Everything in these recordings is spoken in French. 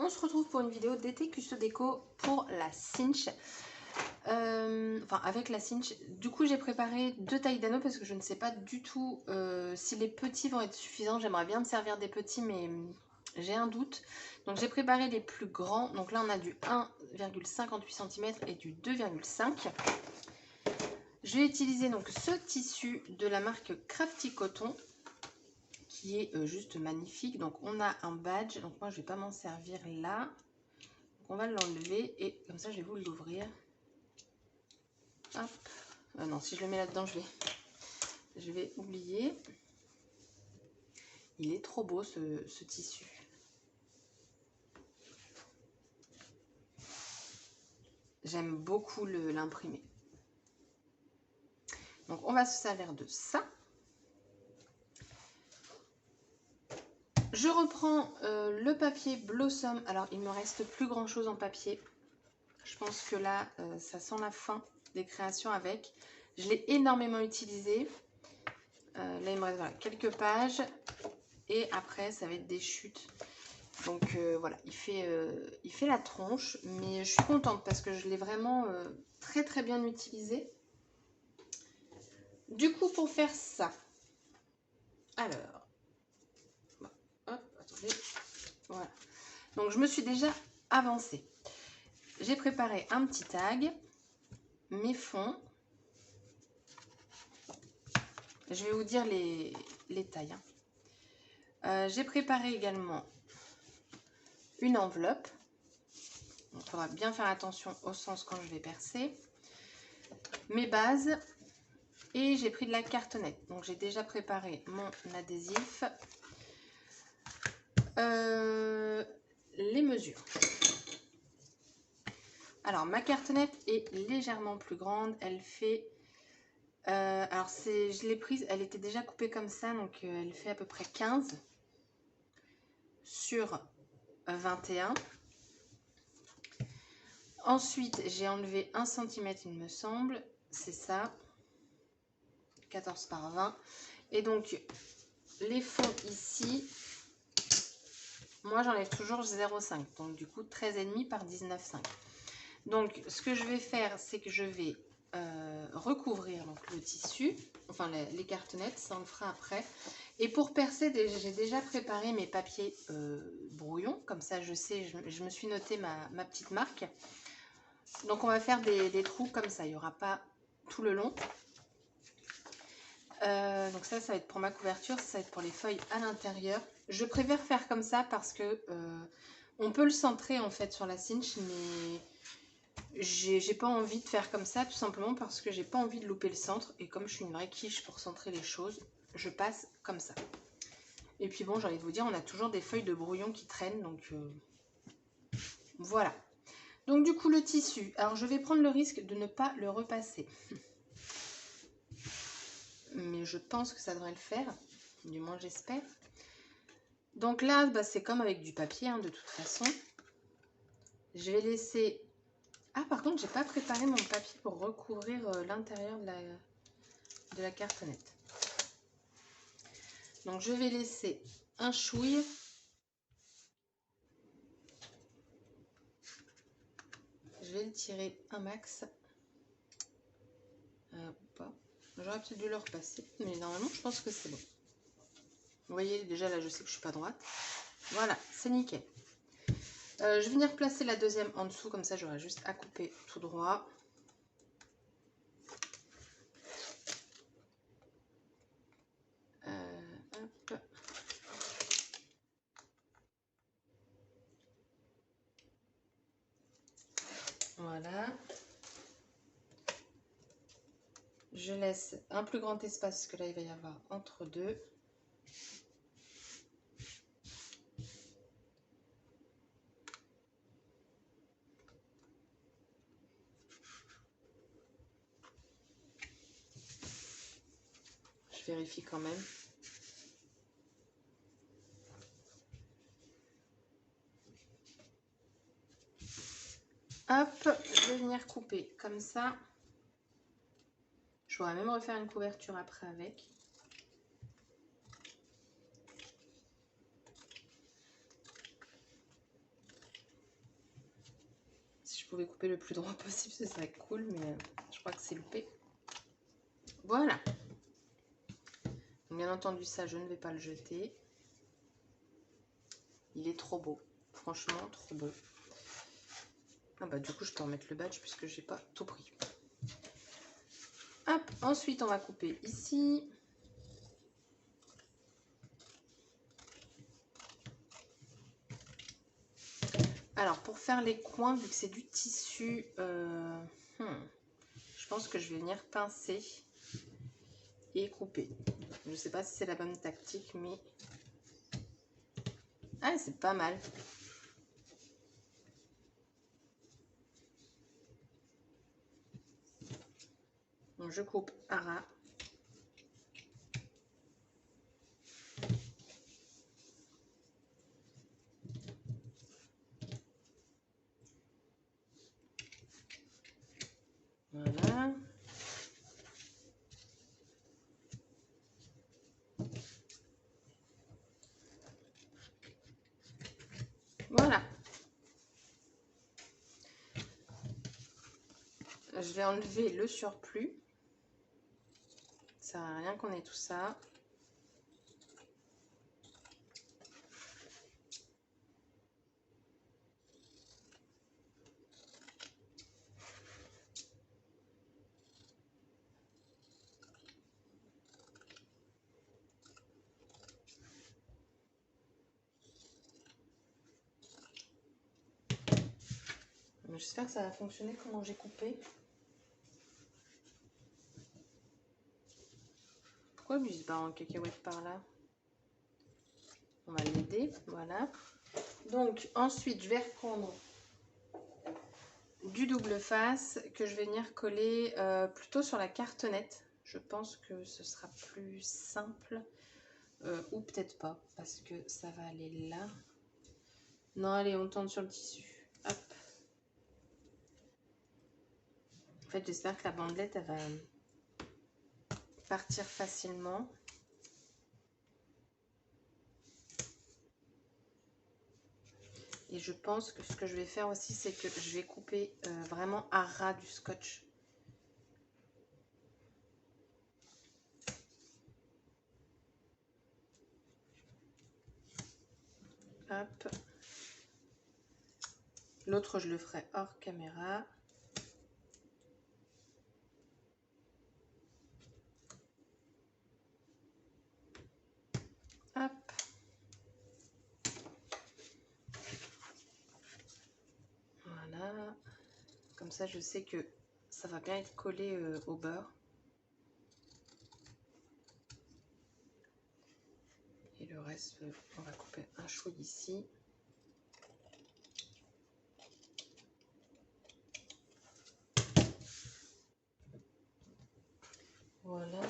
on se retrouve pour une vidéo d'été Custo Déco pour la cinch. Enfin avec la cinch. Du coup j'ai préparé 2 tailles d'anneaux parce que je ne sais pas du tout si les petits vont être suffisants. J'aimerais bien me servir des petits mais j'ai un doute. Donc j'ai préparé les plus grands. Donc là on a du 1,58 cm et du 2,5. Je vais utiliser donc ce tissu de la marque Crafty Coton qui est juste magnifique. Donc on a un badge, donc moi je vais pas m'en servir là, donc on va l'enlever et comme ça je vais vous l'ouvrir. Hop, non, si je le mets là dedans je vais oublier. Il est trop beau ce tissu. J'aime beaucoup l'imprimer. Donc on va se servir de ça. Je reprends le papier Blossom. Alors il me reste plus grand chose en papier. Je pense que là ça sent la fin des créations avec. Je l'ai énormément utilisé. Là il me reste voilà, quelques pages. Et après ça va être des chutes. Donc voilà, il fait la tronche. Mais je suis contente parce que je l'ai vraiment très très bien utilisé. Du coup pour faire ça. Alors. Hop, attendez. Voilà. Donc je me suis déjà avancée. J'ai préparé un petit tag, mes fonds. Je vais vous dire les tailles. J'ai préparé également une enveloppe. Il faudra bien faire attention au sens quand je vais percer. Mes bases. Et j'ai pris de la cartonnette. Donc j'ai déjà préparé mon adhésif. Les mesures. Alors ma cartonnette est légèrement plus grande. Elle fait... alors je l'ai prise, elle était déjà coupée comme ça. Donc elle fait à peu près 15 sur 21. Ensuite j'ai enlevé 1 cm il me semble. C'est ça. 14 par 20. Et donc les fonds ici... Moi, j'enlève toujours 0,5. Donc, du coup, 13,5 par 19,5. Donc, ce que je vais faire, c'est que je vais recouvrir donc, le tissu. Enfin, les cartonnettes, ça on le fera après. Et pour percer, j'ai déjà préparé mes papiers brouillons. Comme ça, je sais, je me suis noté ma petite marque. Donc, on va faire des trous comme ça. Il n'y aura pas tout le long. Donc ça va être pour ma couverture, ça va être pour les feuilles à l'intérieur. Je préfère faire comme ça parce que on peut le centrer en fait sur la cinch, mais j'ai pas envie de faire comme ça tout simplement parce que j'ai pas envie de louper le centre. Et comme je suis une vraie quiche pour centrer les choses, je passe comme ça. Et puis bon, j'ai envie de vous dire, on a toujours des feuilles de brouillon qui traînent, donc voilà. Donc du coup le tissu, alors je vais prendre le risque de ne pas le repasser. Mais je pense que ça devrait le faire, du moins j'espère. Donc là, bah, c'est comme avec du papier, hein, de toute façon. Je vais laisser... Ah, par contre, j'ai pas préparé mon papier pour recouvrir l'intérieur de la cartonnette. Donc je vais laisser un chouille. Je vais le tirer un max. J'aurais peut-être dû le repasser, mais normalement, je pense que c'est bon. Vous voyez, déjà là, je sais que je suis pas droite. Voilà, c'est nickel. Je vais venir placer la deuxième en dessous, comme ça j'aurai juste à couper tout droit. Hop. Voilà. Je laisse un plus grand espace, parce que là il va y avoir entre deux. Je vérifie quand même. Hop, je vais venir couper comme ça. Je pourrais même refaire une couverture après avec. pouvais couper le plus droit possible, ce serait cool, mais je crois que c'est loupé. Voilà. Bien entendu, ça, je ne vais pas le jeter. Il est trop beau. Franchement, trop beau. Ah bah du coup, je peux remettre le badge puisque j'ai pas tout pris. Hop, ensuite, on va couper ici. Alors, pour faire les coins, vu que c'est du tissu, je pense que je vais venir pincer et couper. Je ne sais pas si c'est la bonne tactique, mais... Ah, c'est pas mal. Donc, je coupe à ras. Voilà. Voilà. Je vais enlever le surplus. Ça sert à rien qu'on ait tout ça. J'espère que ça va fonctionner comment j'ai coupé. Pourquoi lui se barre en cacahuète par là? On va l'aider, voilà. Donc ensuite, je vais reprendre du double face que je vais venir coller plutôt sur la cartonnette. Je pense que ce sera plus simple. Ou peut-être pas, parce que ça va aller là. Non, allez, on tente sur le tissu. Hop. En fait, j'espère que la bandelette, elle va partir facilement. Et je pense que ce que je vais faire aussi, c'est que je vais couper vraiment à ras du scotch. Hop. L'autre, je le ferai hors caméra. Hop. Voilà. Comme ça, je sais que ça va bien être collé au beurre. Et le reste, on va couper un chouï ici. Voilà.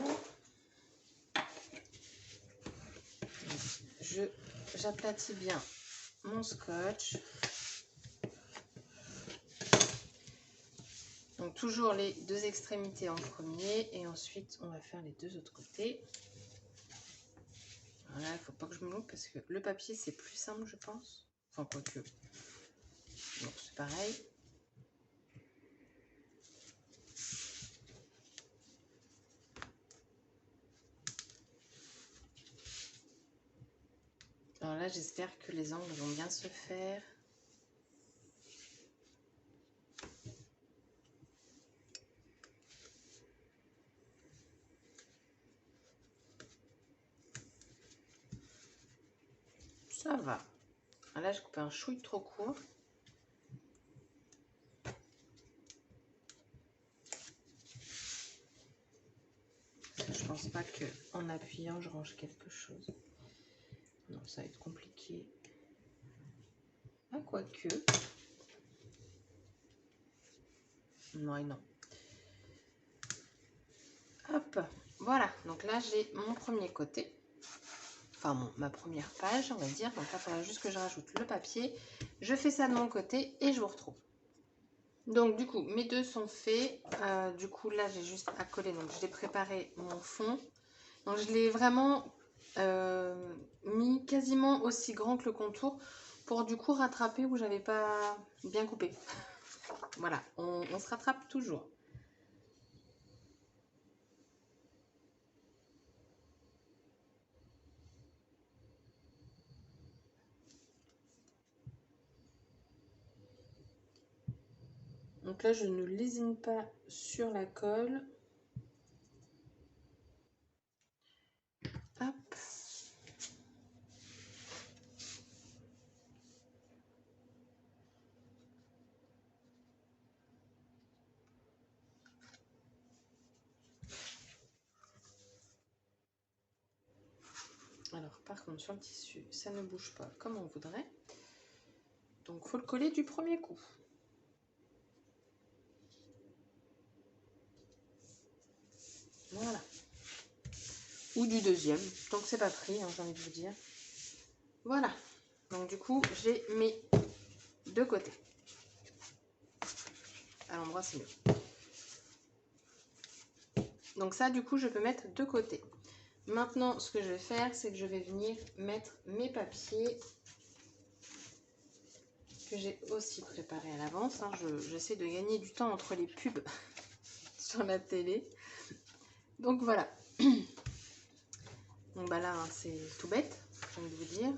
J'aplatis bien mon scotch. Donc toujours les deux extrémités en premier et ensuite on va faire les deux autres côtés. Voilà, il ne faut pas que je me loupe parce que le papier c'est plus simple je pense. Enfin quoique. Bon, c'est pareil. Alors là j'espère que les angles vont bien se faire. Ça va. Là, je coupe un chouï trop court. Je pense pas que en appuyant, je range quelque chose. Non, ça va être compliqué. Ah, quoique. Non et non. Hop, voilà. Donc là, j'ai mon premier côté. Enfin, ma première page, on va dire. Donc là, il faudra juste que je rajoute le papier. Je fais ça de mon côté et je vous retrouve. Donc, du coup, mes deux sont faits. Du coup, là, j'ai juste à coller. Donc, je l'ai préparé mon fond. Donc, je l'ai vraiment mis quasiment aussi grand que le contour pour, du coup, rattraper où j'avais pas bien coupé. Voilà, on se rattrape toujours. Donc là, je ne lésine pas sur la colle. Hop. Alors, par contre, sur le tissu, ça ne bouge pas comme on voudrait. Donc, il faut le coller du premier coup. Voilà. Ou du deuxième, tant que c'est pas pris, hein, j'ai envie de vous dire. Voilà. Donc, du coup, j'ai mes deux côtés. À l'endroit, c'est mieux. Donc ça, du coup, je peux mettre de côté. Maintenant, ce que je vais faire, c'est que je vais venir mettre mes papiers que j'ai aussi préparés à l'avance. Hein. J'essaie de gagner du temps entre les pubs sur la télé. Donc voilà. Donc bah là, hein, c'est tout bête, j'ai envie de vous dire.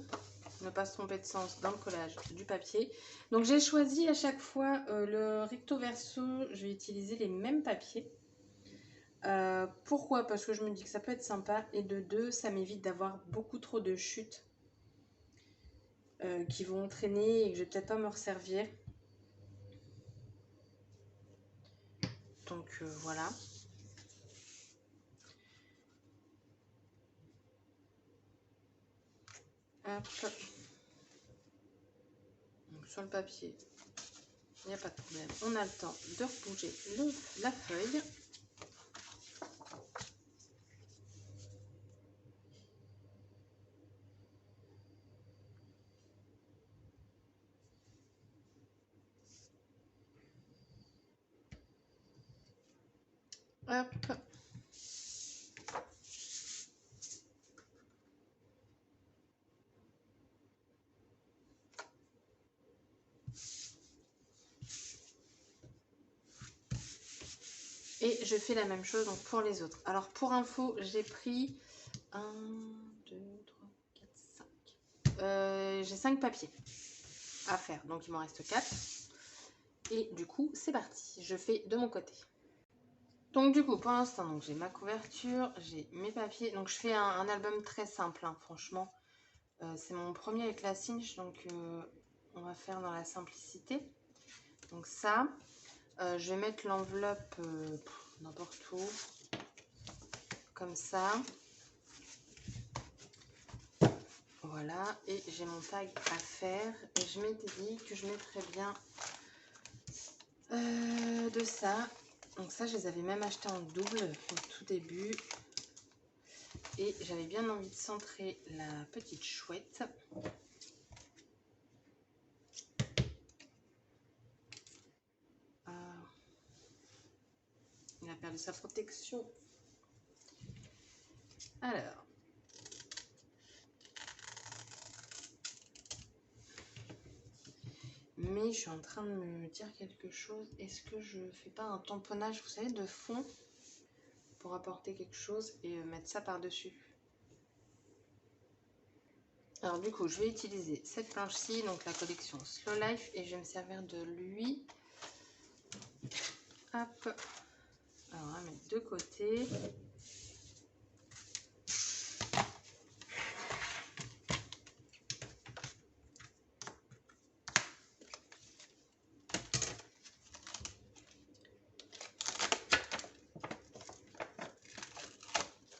Ne pas se tromper de sens dans le collage du papier. Donc j'ai choisi à chaque fois le recto verso. Je vais utiliser les mêmes papiers. Pourquoi? Parce que je me dis que ça peut être sympa. Et de deux, ça m'évite d'avoir beaucoup trop de chutes qui vont entraîner et que je vais peut-être pas me resservir. Donc voilà. Hop. Donc, sur le papier, il n'y a pas de problème. On a le temps de rebouger la feuille. Hop. Et je fais la même chose donc pour les autres. Alors pour info, j'ai pris 1, 2, 3, 4, 5. J'ai 5 papiers à faire. Donc il m'en reste 4. Et du coup, c'est parti. Je fais de mon côté. Donc du coup, pour l'instant, j'ai ma couverture, j'ai mes papiers. Donc je fais un album très simple, hein, franchement. C'est mon premier avec la cinch, donc on va faire dans la simplicité. Donc ça, je vais mettre l'enveloppe n'importe où, comme ça. Voilà, et j'ai mon tag à faire. Et je m'étais dit que je mettrais bien de ça. Donc ça, je les avais même achetés en double au tout début. Et j'avais bien envie de centrer la petite chouette. Il a perdu sa protection. Alors. Mais je suis en train de me dire quelque chose. Est-ce que je fais pas un tamponnage, vous savez, de fond pour apporter quelque chose et mettre ça par-dessus? Alors du coup, je vais utiliser cette planche-ci, donc la collection Slow Life, et je vais me servir de lui. Hop. Alors on va mettre de côté.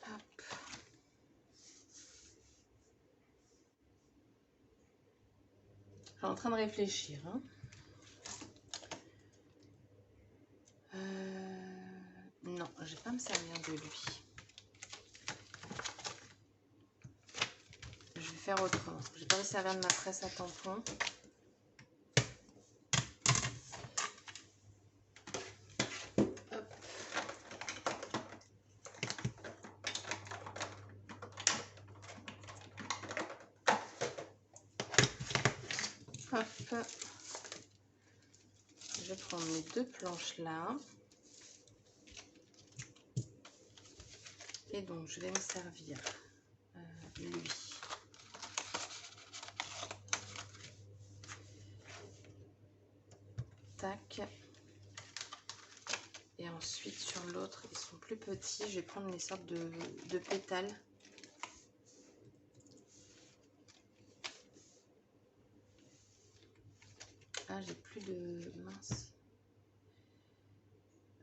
Hop. Je suis en train de réfléchir. Hein. Non, je vais pas me servir de lui. Je vais faire autrement. Je vais pas me servir de ma presse à tampon. Hop. Je prendre mes deux planches là. Et donc, je vais me servir lui. Tac. Et ensuite, sur l'autre, ils sont plus petits. Je vais prendre les sortes de pétales. Ah, j'ai plus de mince.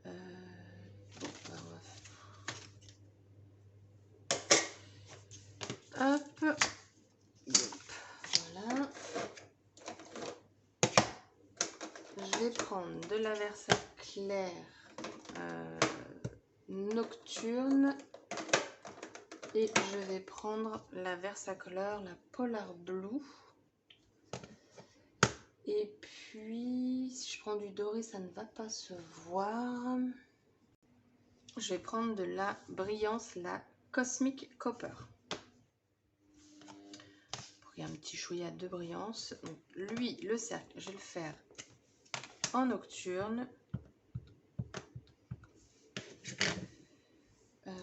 Bon, bah, hop. Voilà. Je vais prendre de la Versa claire nocturne. Et je vais prendre la Versacolor, la Polar Blue. Et puis, si je prends du doré, ça ne va pas se voir. Je vais prendre de la brillance, la Cosmic Copper. Pour qu'il y ait un petit chouïa de brillance. Donc, lui, le cercle, je vais le faire en nocturne.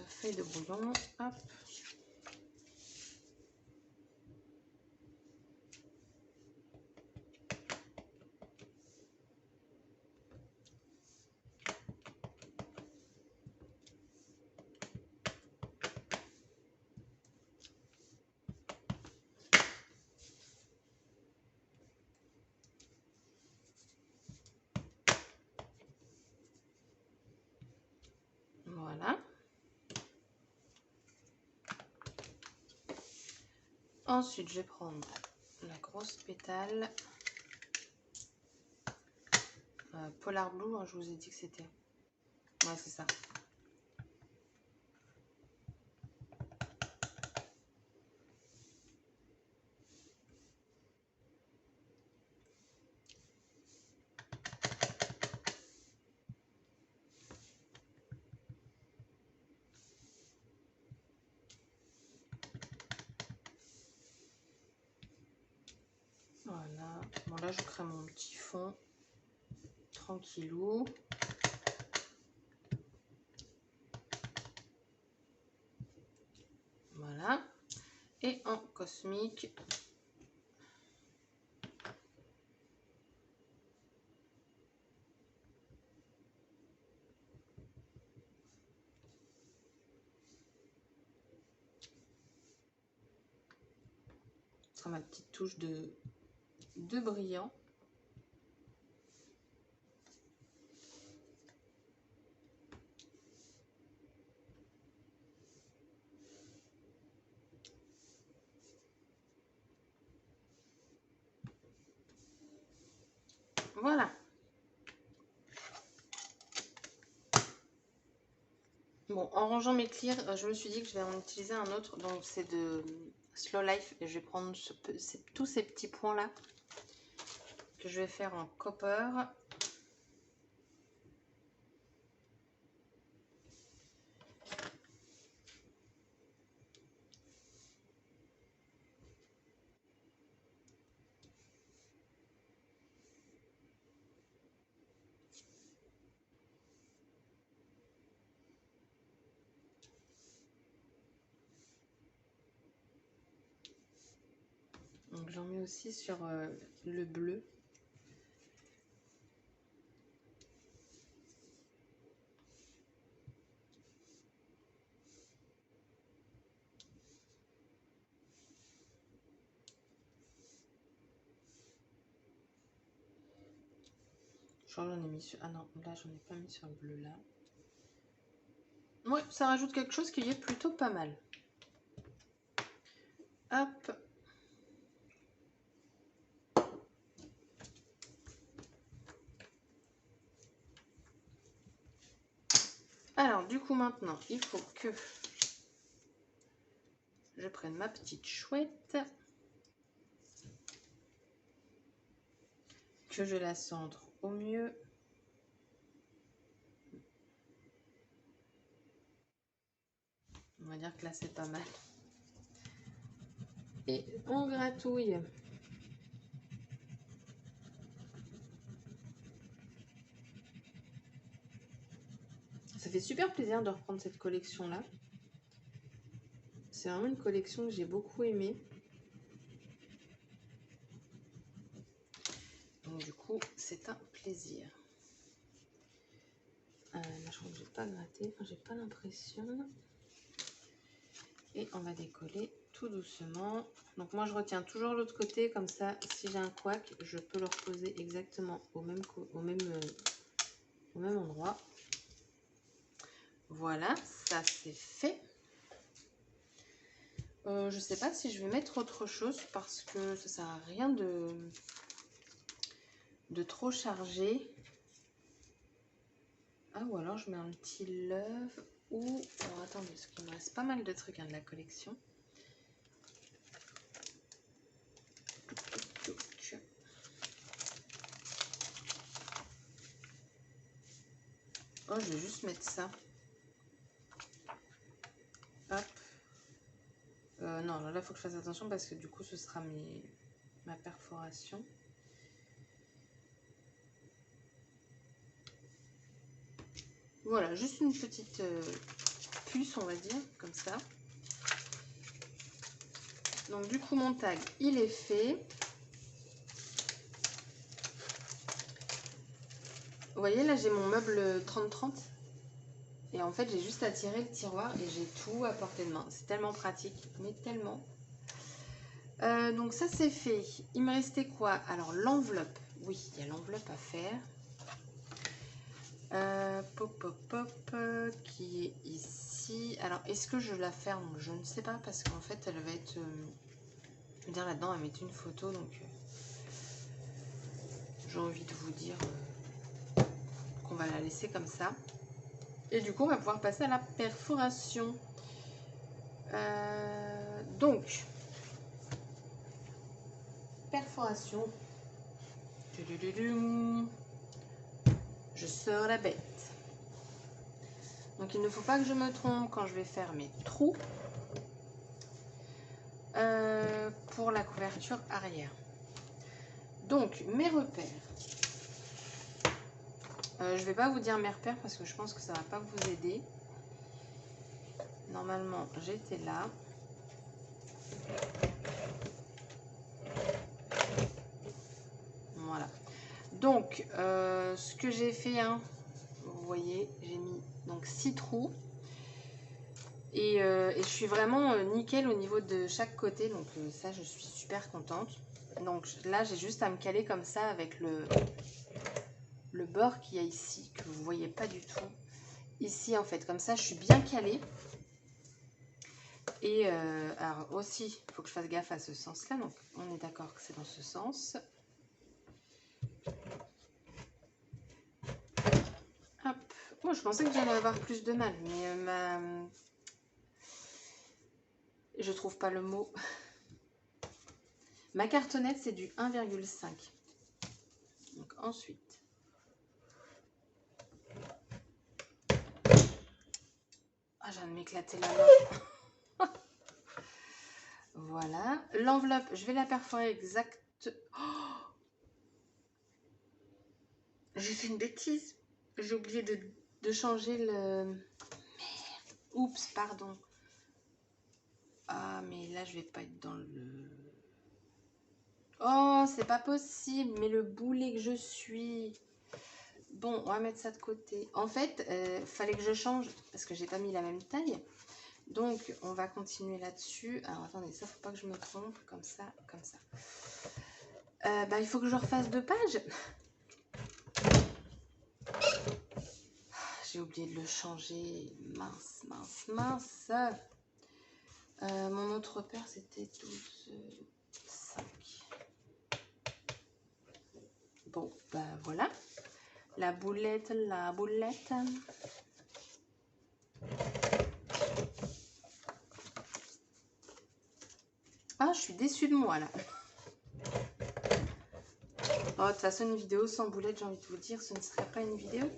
Feuille de brouillon, hop. Voilà. Ensuite, je vais prendre la grosse pétale. Polar Blue, hein, je vous ai dit que c'était. Ouais, c'est ça. Voilà. Bon, là, je crée mon petit fond. Tranquillou. Voilà. Et en cosmique. Ce sera ma petite touche de brillant. Voilà. Bon, en rangeant mes clears, je me suis dit que je vais en utiliser un autre. Donc, c'est de Slow Life. Et je vais prendre tous ces petits points-là que je vais faire en copper. Donc, j'en mets aussi sur le bleu. J'en ai mis sur... Ah non, là, j'en ai pas mis sur le bleu, là. Ouais, ça rajoute quelque chose qui est plutôt pas mal. Hop. Alors, du coup, maintenant, il faut que je prenne ma petite chouette, que je la centre au mieux. On va dire que là, c'est pas mal. Et on gratouille. . super plaisir de reprendre cette collection-là. C'est vraiment une collection que j'ai beaucoup aimée. Donc du coup, c'est un plaisir. Je crois que j'ai pas gratté, enfin, j'ai pas l'impression. Et on va décoller tout doucement. Donc moi je retiens toujours l'autre côté, comme ça si j'ai un couac, je peux le reposer exactement au même endroit. Voilà, ça c'est fait. Je sais pas si je vais mettre autre chose parce que ça sert à rien de trop charger. Ah, ou alors je mets un petit love ou... Alors attendez, parce qu'il me reste pas mal de trucs de la collection. Oh, je vais juste mettre ça. Hop. Non, là, il faut que je fasse attention parce que du coup, ce sera ma perforation. Voilà, juste une petite puce, on va dire, comme ça. Donc, du coup, mon tag, il est fait. Vous voyez, là, j'ai mon meuble 30-30. Et en fait, j'ai juste à tirer le tiroir et j'ai tout à portée de main. C'est tellement pratique, mais tellement. Donc ça, c'est fait. Il me restait quoi? Alors, l'enveloppe. Oui, il y a l'enveloppe à faire. Qui est ici. Alors, est-ce que je la ferme? Je ne sais pas, parce qu'en fait, elle va être... dire là-dedans, elle met une photo, donc... j'ai envie de vous dire qu'on va la laisser comme ça. Et du coup, on va pouvoir passer à la perforation. Donc, perforation. Je sors la bête. Donc, il ne faut pas que je me trompe quand je vais faire mes trous pour la couverture arrière. Donc, mes repères. Je vais pas vous dire mes repères parce que je pense que ça va pas vous aider. Normalement, j'étais là. Voilà. Donc, ce que j'ai fait, hein, vous voyez, j'ai mis donc 6 trous. Et je suis vraiment nickel au niveau de chaque côté. Donc, ça, je suis super contente. Donc, là, j'ai juste à me caler comme ça avec le bord qu'il y a ici, que vous voyez pas du tout. Ici, en fait, comme ça, je suis bien calée. Et alors aussi, il faut que je fasse gaffe à ce sens-là. Donc, on est d'accord que c'est dans ce sens. Hop. Moi, je pensais que j'allais avoir plus de mal, mais je trouve pas le mot. Ma cartonnette, c'est du 1,5. Donc, ensuite. Ah, je viens de m'éclater la main. Voilà. L'enveloppe, je vais la perforer exact. Oh, j'ai fait une bêtise. J'ai oublié de changer le... Merde. Oups, pardon. Ah, mais là, je vais pas être dans le... Oh, c'est pas possible. Mais le boulet que je suis... Bon, on va mettre ça de côté. En fait, fallait que je change parce que j'ai pas mis la même taille. Donc, on va continuer là-dessus. Alors, attendez, ça, faut pas que je me trompe. Comme ça, comme ça. Bah, il faut que je refasse 2 pages. J'ai oublié de le changer. Mince, mince, mince. Mon autre repère, c'était 12,5. Bon, bah voilà. La boulette, la boulette. Ah, je suis déçue de moi, là. Oh, de toute façon, une vidéo sans boulette, j'ai envie de vous dire, ce ne serait pas une vidéo.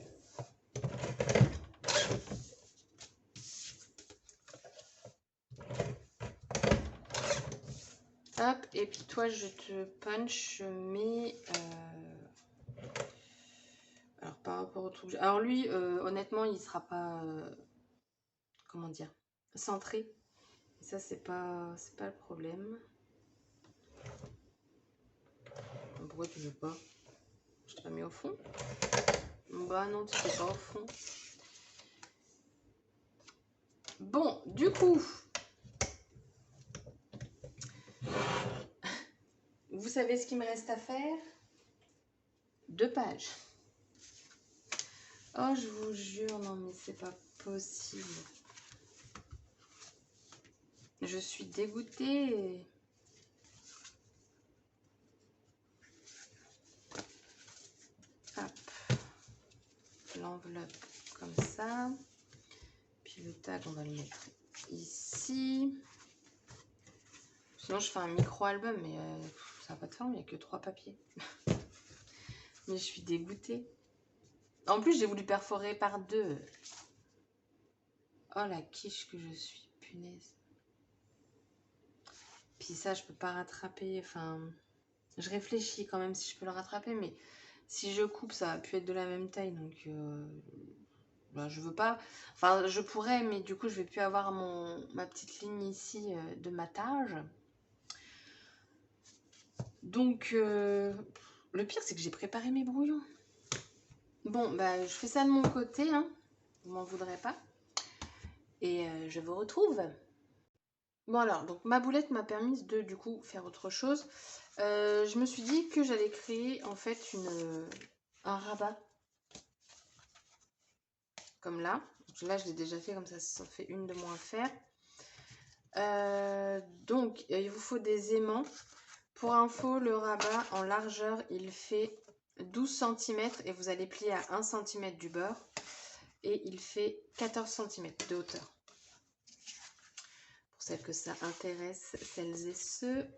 Hop, et puis toi, je te punch mes... Alors, par rapport au truc. Alors lui, honnêtement, il sera pas, comment dire, centré. Et ça, c'est pas le problème. Pourquoi tu veux pas? Je t'ai mis au fond. Bah non, tu n'es pas au fond. Bon, du coup, vous savez ce qu'il me reste à faire? 2 pages. Oh, je vous jure, non mais c'est pas possible. Je suis dégoûtée. Hop. L'enveloppe comme ça. Puis le tag, on va le mettre ici. Sinon, je fais un micro-album, mais ça va pas de forme, il n'y a que 3 papiers. Mais je suis dégoûtée. En plus, j'ai voulu perforer par 2. Oh, la quiche que je suis, punaise. Puis ça, je peux pas rattraper. Enfin, je réfléchis quand même si je peux le rattraper, mais si je coupe, ça va plus être de la même taille. Donc, bah, je veux pas. Enfin, je pourrais, mais du coup, je vais plus avoir ma petite ligne ici de matage. Donc, le pire, c'est que j'ai préparé mes brouillons. Bon, bah, je fais ça de mon côté, hein. Vous m'en voudrez pas. Et je vous retrouve. Bon alors, donc ma boulette m'a permis de du coup faire autre chose. Je me suis dit que j'allais créer en fait un rabat. Comme là. Là, je l'ai déjà fait, comme ça fait une de moins à faire. Donc, il vous faut des aimants. Pour info, le rabat en largeur, il fait 12 cm et vous allez plier à 1 cm du bord. Et il fait 14 cm de hauteur. Pour celles que ça intéresse, celles et ceux.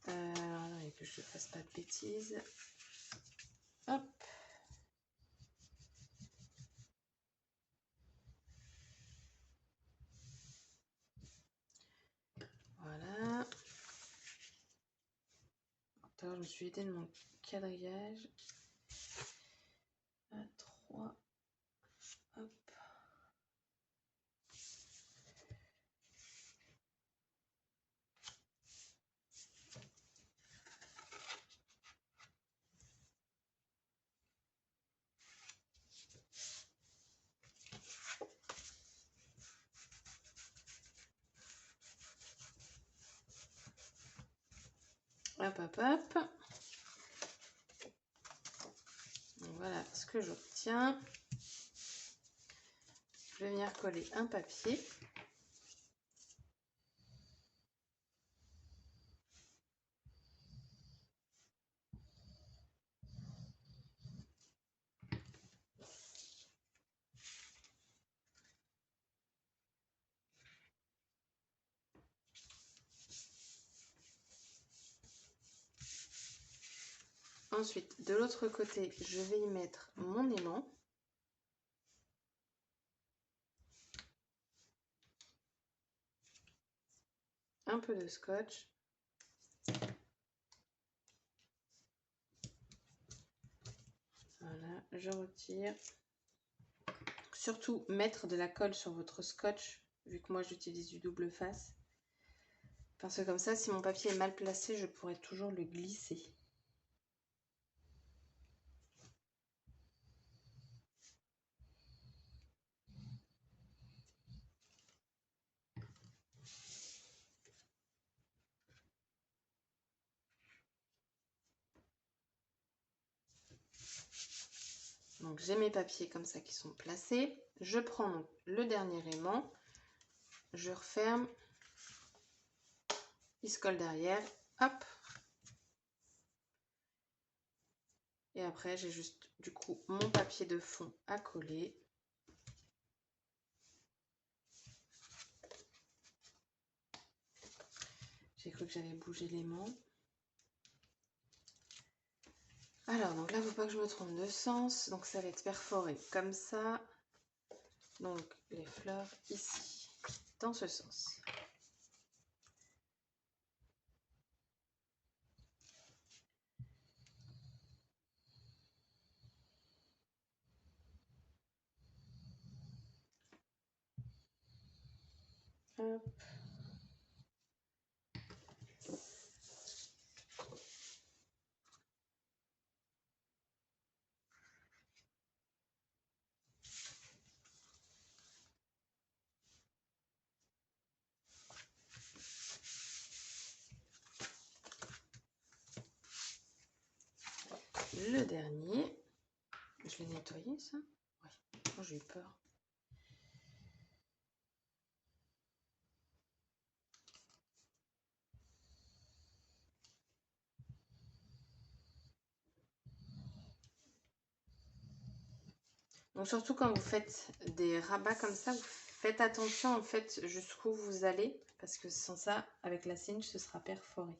Alors, que je ne fasse pas de bêtises. Hop. Voilà. Alors, je me suis aidée de mon quadrillage. À 3. Hop. Hop, hop, hop. Donc, voilà ce que j'obtiens. Je vais venir coller un papier. Ensuite, de l'autre côté, je vais y mettre mon aimant. Un peu de scotch. Voilà, je retire. Surtout mettre de la colle sur votre scotch, vu que moi j'utilise du double face. Parce que comme ça, si mon papier est mal placé, je pourrais toujours le glisser. Donc j'ai mes papiers comme ça qui sont placés. Je prends donc le dernier aimant, je referme, il se colle derrière, hop. Et après j'ai juste du coup mon papier de fond à coller. J'ai cru que j'avais bougé l'aimant. Alors donc là, il ne faut pas que je me trompe de sens. Donc ça va être perforé comme ça. Donc les fleurs ici, dans ce sens. Hop. Le dernier, je l'ai nettoyé ça? Oui, oh, j'ai eu peur. Donc surtout quand vous faites des rabats comme ça, vous faites attention en fait jusqu'où vous allez, parce que sans ça, avec la cinch, ce sera perforé.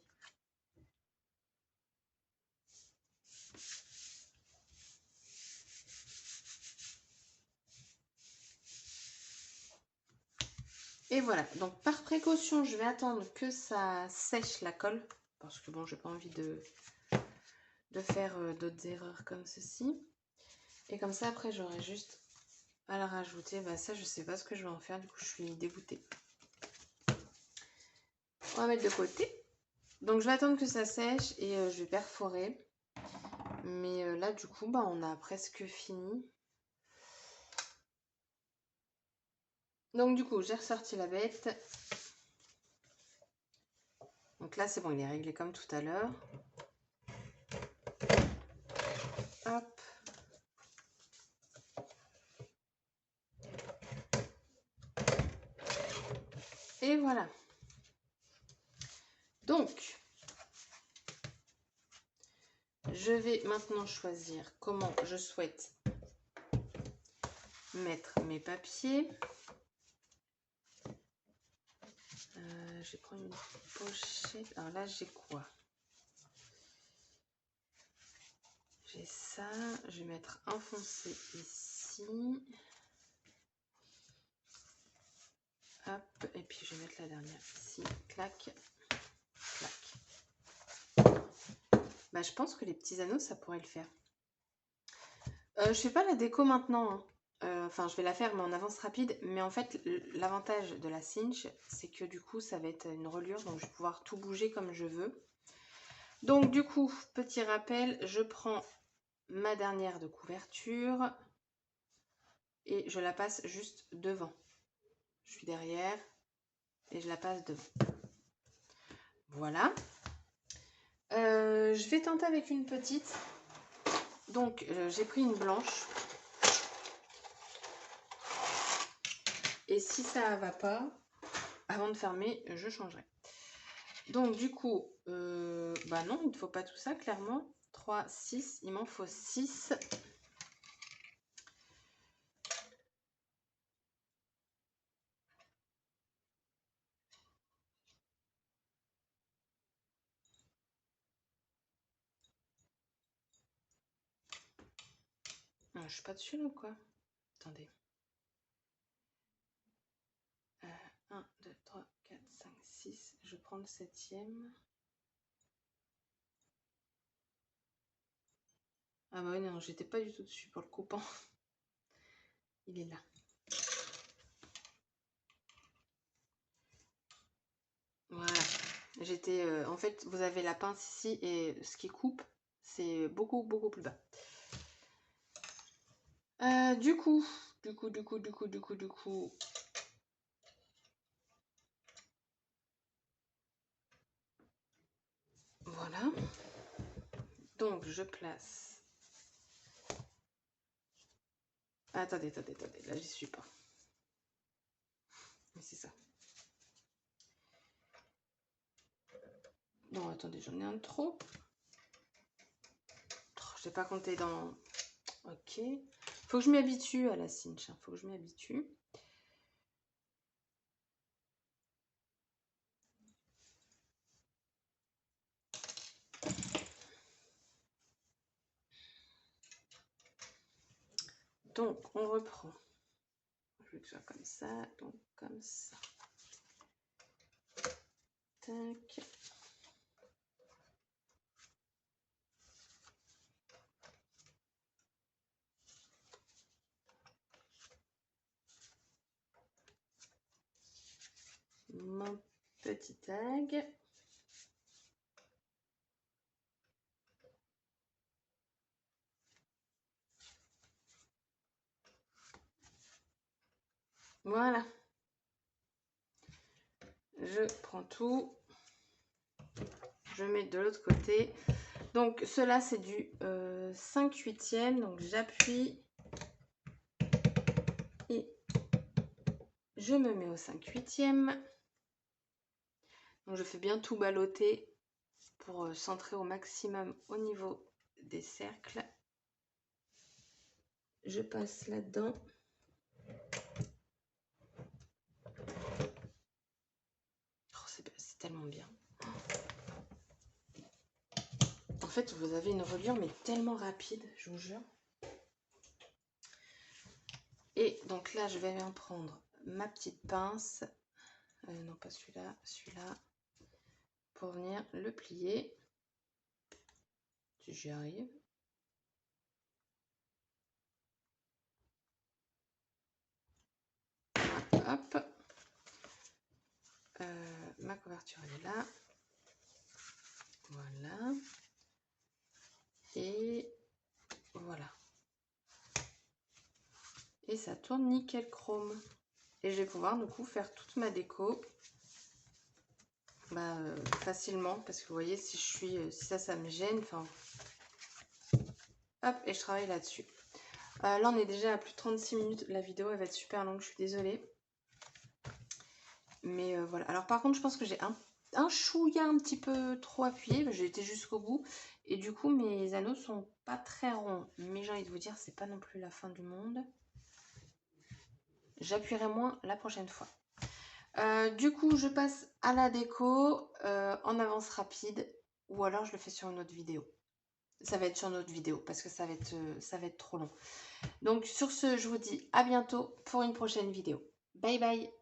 Et voilà, donc par précaution, je vais attendre que ça sèche la colle, parce que bon, j'ai pas envie de faire d'autres erreurs comme ceci. Et comme ça, après, j'aurai juste à la rajouter. Bah ça, je sais pas ce que je vais en faire, du coup, je suis dégoûtée. On va mettre de côté. Donc, je vais attendre que ça sèche et je vais perforer. Mais là, du coup, bah, on a presque fini. Donc, du coup, j'ai ressorti la bête. Donc là, c'est bon, il est réglé comme tout à l'heure. Hop. Et voilà. Donc, je vais maintenant choisir comment je souhaite mettre mes papiers. Je vais prendre une pochette. Alors là, j'ai quoi? J'ai ça. Je vais mettre un foncé ici. Hop. Et puis, je vais mettre la dernière ici. Clac. Clac. Bah, je pense que les petits anneaux, ça pourrait le faire. Je fais pas la déco maintenant, hein. Enfin, je vais la faire, mais en avance rapide. Mais en fait, l'avantage de la cinch, c'est que du coup, ça va être une reliure. Donc, je vais pouvoir tout bouger comme je veux. Donc, du coup, petit rappel, je prends ma dernière de couverture. Et je la passe juste devant. Je suis derrière. Et je la passe devant. Voilà. Je vais tenter avec une petite. Donc, j'ai pris une blanche. Et si ça ne va pas, avant de fermer, je changerai. Donc, du coup, bah non, il ne faut pas tout ça, clairement. 3, 6, il m'en faut 6. Je suis pas dessus, là, ou quoi? Attendez. 1, 2, 3, 4, 5, 6. Je prends le 7e. Ah bah oui, non, j'étais pas du tout dessus pour le coupant. Il est là. Voilà. J'étais... en fait, vous avez la pince ici et ce qui coupe, c'est beaucoup, beaucoup plus bas. Du coup... Voilà. Donc, je place... Attendez, là, j'y suis pas. Mais c'est ça. Non, attendez, j'en ai un de trop. Je n'ai pas compté dans... Ok. Faut que je m'y habitue à la cinch. Faut que je m'y habitue. Donc, on reprend. Je veux que ce soit comme ça. Donc, comme ça. Tac. mon petit tag. Voilà. Je prends tout. Je mets de l'autre côté. Donc cela c'est du 5/8. Donc j'appuie et je me mets au 5/8. Donc je fais bien tout balloter pour centrer au maximum au niveau des cercles. Je passe là-dedans. Oh, c'est tellement bien. En fait, vous avez une reliure, mais tellement rapide, je vous jure. Et donc là, je vais bien prendre ma petite pince. Non, pas celui-là, celui-là. Pour venir le plier. Si j'y arrive. Hop. Ma couverture est là. Voilà. Et voilà. Et ça tourne nickel chrome. Et je vais pouvoir du coup faire toute ma déco facilement. Parce que vous voyez, si ça me gêne. Enfin, hop, et je travaille là-dessus. Là, on est déjà à plus de 36 minutes. La vidéo, elle va être super longue, je suis désolée. Mais voilà. Alors, par contre, je pense que j'ai un chouïa un petit peu trop appuyé. J'ai été jusqu'au bout. Et du coup, mes anneaux sont pas très ronds. Mais j'ai envie de vous dire, c'est pas non plus la fin du monde. J'appuierai moins la prochaine fois. Du coup, je passe à la déco en avance rapide. Ou alors, je le fais sur une autre vidéo. Ça va être sur une autre vidéo parce que ça va être trop long. Donc sur ce, je vous dis à bientôt pour une prochaine vidéo. Bye bye!